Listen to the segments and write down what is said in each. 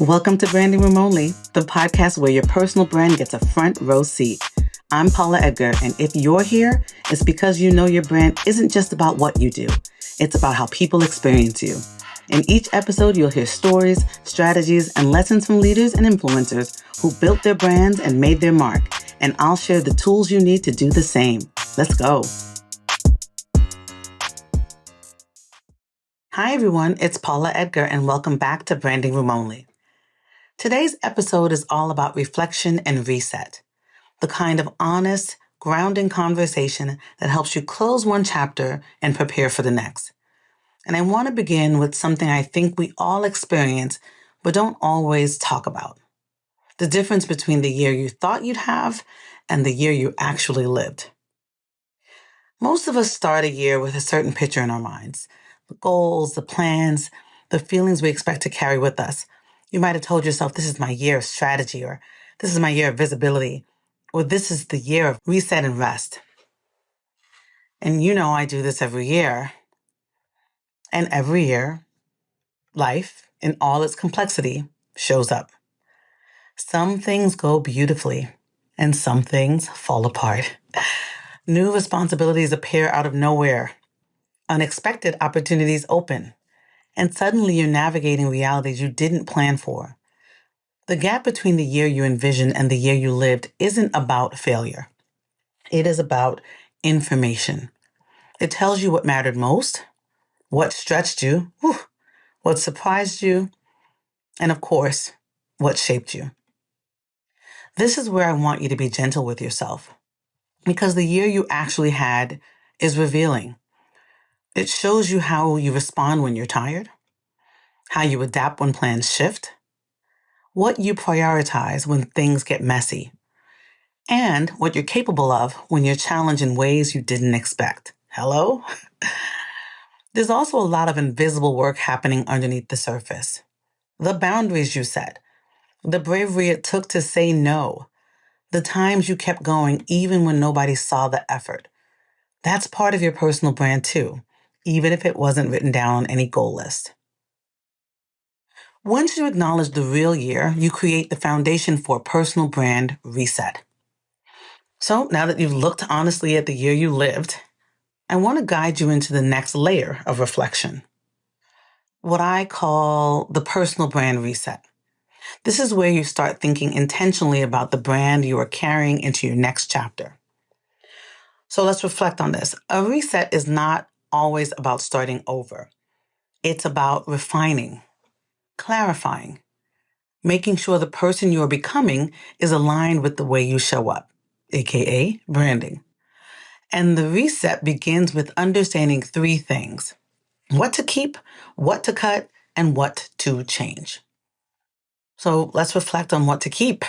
Welcome to Branding Room Only, the podcast where your personal brand gets a front row seat. I'm Paula Edgar, and if you're here, it's because you know your brand isn't just about what you do. It's about how people experience you. In each episode, you'll hear stories, strategies, and lessons from leaders and influencers who built their brands and made their mark. And I'll share the tools you need to do the same. Let's go. Hi, everyone. It's Paula Edgar, and welcome back to Branding Room Only. Today's episode is all about reflection and reset, the kind of honest, grounding conversation that helps you close one chapter and prepare for the next. And I want to begin with something I think we all experience, but don't always talk about. The difference between the year you thought you'd have and the year you actually lived. Most of us start a year with a certain picture in our minds. The goals, the plans, the feelings we expect to carry with us. You might have told yourself, this is my year of strategy, or this is my year of visibility, or this is the year of reset and rest. And you know I do this every year. And every year, life, in all its complexity, shows up. Some things go beautifully, and some things fall apart. New responsibilities appear out of nowhere. Unexpected opportunities open. And suddenly you're navigating realities you didn't plan for. The gap between the year you envisioned and the year you lived isn't about failure. It is about information. It tells you what mattered most, what stretched you, what surprised you, and of course, what shaped you. This is where I want you to be gentle with yourself, because the year you actually had is revealing. It shows you how you respond when you're tired, how you adapt when plans shift, what you prioritize when things get messy, and what you're capable of when you're challenged in ways you didn't expect. Hello? There's also a lot of invisible work happening underneath the surface. The boundaries you set, the bravery it took to say no, the times you kept going even when nobody saw the effort. That's part of your personal brand too, even if it wasn't written down on any goal list. Once you acknowledge the real year, you create the foundation for a personal brand reset. So now that you've looked honestly at the year you lived, I want to guide you into the next layer of reflection, what I call the personal brand reset. This is where you start thinking intentionally about the brand you are carrying into your next chapter. So let's reflect on this. A reset is not always about starting over. It's about refining, clarifying, making sure the person you are becoming is aligned with the way you show up, aka branding. And the reset begins with understanding three things: what to keep, what to cut, and what to change. So let's reflect on what to keep.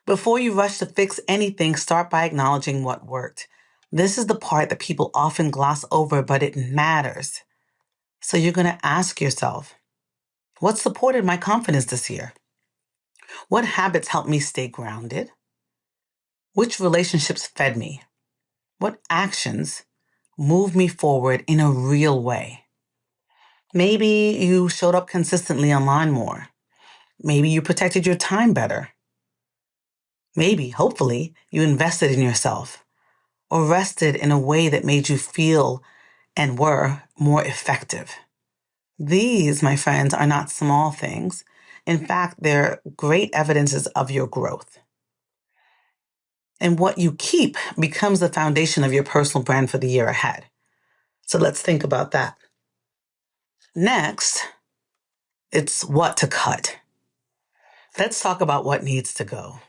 Before you rush to fix anything, start by acknowledging what worked. This is the part that people often gloss over, but it matters. So you're going to ask yourself, what supported my confidence this year? What habits helped me stay grounded? Which relationships fed me? What actions moved me forward in a real way? Maybe you showed up consistently online more. Maybe you protected your time better. Maybe, hopefully, you invested in yourself or rested in a way that made you feel and were more effective. These, my friends, are not small things. In fact, they're great evidences of your growth. And what you keep becomes the foundation of your personal brand for the year ahead. So let's think about that. Next, it's what to cut. Let's talk about what needs to go.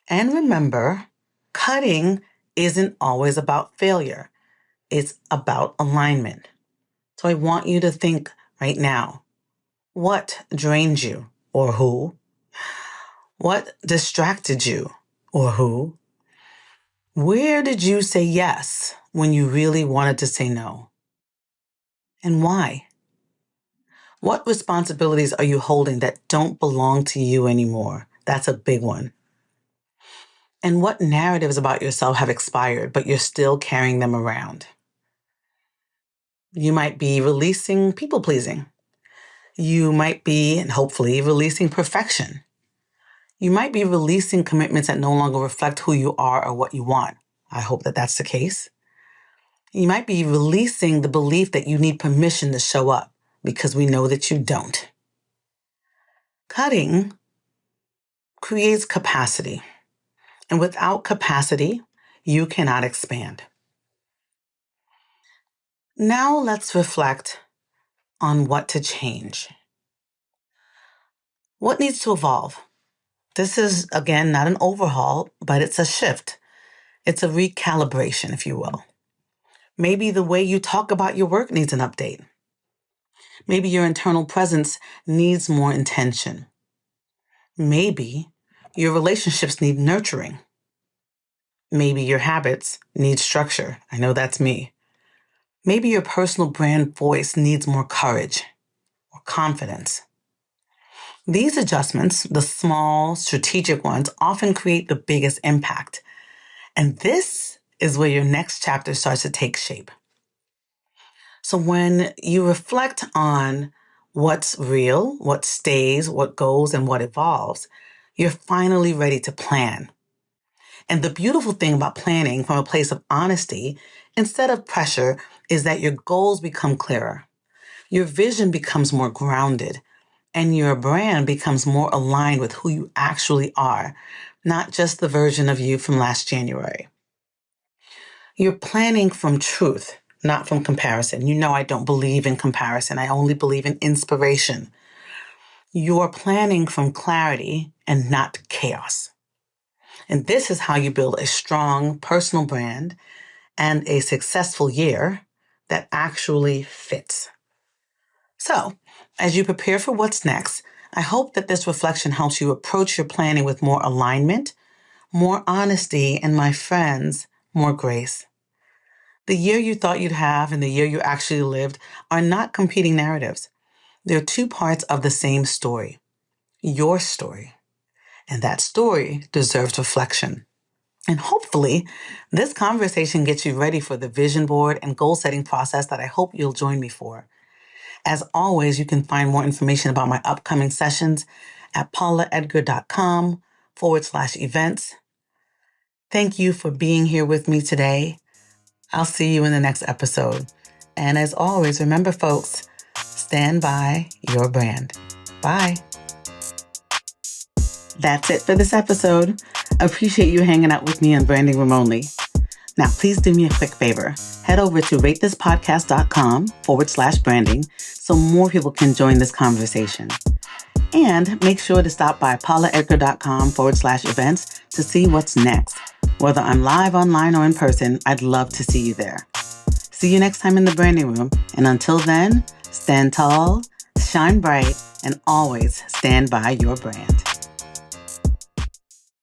And remember, cutting isn't always about failure. It's about alignment. So I want you to think right now, what drained you or who? What distracted you or who? Where did you say yes when you really wanted to say no? And why? What responsibilities are you holding that don't belong to you anymore? That's a big one. And what narratives about yourself have expired, but you're still carrying them around? You might be releasing people pleasing. You might be, and hopefully, releasing perfection. You might be releasing commitments that no longer reflect who you are or what you want. I hope that that's the case. You might be releasing the belief that you need permission to show up because we know that you don't. Cutting creates capacity. And without capacity, you cannot expand. Now let's reflect on what to change. What needs to evolve? This is, again, not an overhaul, but it's a shift. It's a recalibration, if you will. Maybe the way you talk about your work needs an update. Maybe your internal presence needs more intention. Maybe your relationships need nurturing. Maybe your habits need structure. I know that's me. Maybe your personal brand voice needs more courage or confidence. These adjustments, the small, strategic ones, often create the biggest impact. And this is where your next chapter starts to take shape. So when you reflect on what's real, what stays, what goes, and what evolves, you're finally ready to plan. And the beautiful thing about planning from a place of honesty, instead of pressure, is that your goals become clearer. Your vision becomes more grounded, and your brand becomes more aligned with who you actually are, not just the version of you from last January. You're planning from truth, not from comparison. You know I don't believe in comparison. I only believe in inspiration. You're planning from clarity and not chaos. And this is how you build a strong personal brand and a successful year that actually fits. So, as you prepare for what's next, I hope that this reflection helps you approach your planning with more alignment, more honesty, and my friends, more grace. The year you thought you'd have and the year you actually lived are not competing narratives. They're two parts of the same story, your story. And that story deserves reflection. And hopefully, this conversation gets you ready for the vision board and goal setting process that I hope you'll join me for. As always, you can find more information about my upcoming sessions at paulaedgar.com/events. Thank you for being here with me today. I'll see you in the next episode. And as always, remember, folks, stand by your brand. Bye. That's it for this episode. Appreciate you hanging out with me on Branding Room Only. Now, please do me a quick favor. Head over to ratethispodcast.com/branding so more people can join this conversation. And make sure to stop by paulaedgar.com/events to see what's next. Whether I'm live, online, or in person, I'd love to see you there. See you next time in the Branding Room. And until then, stand tall, shine bright, and always stand by your brand.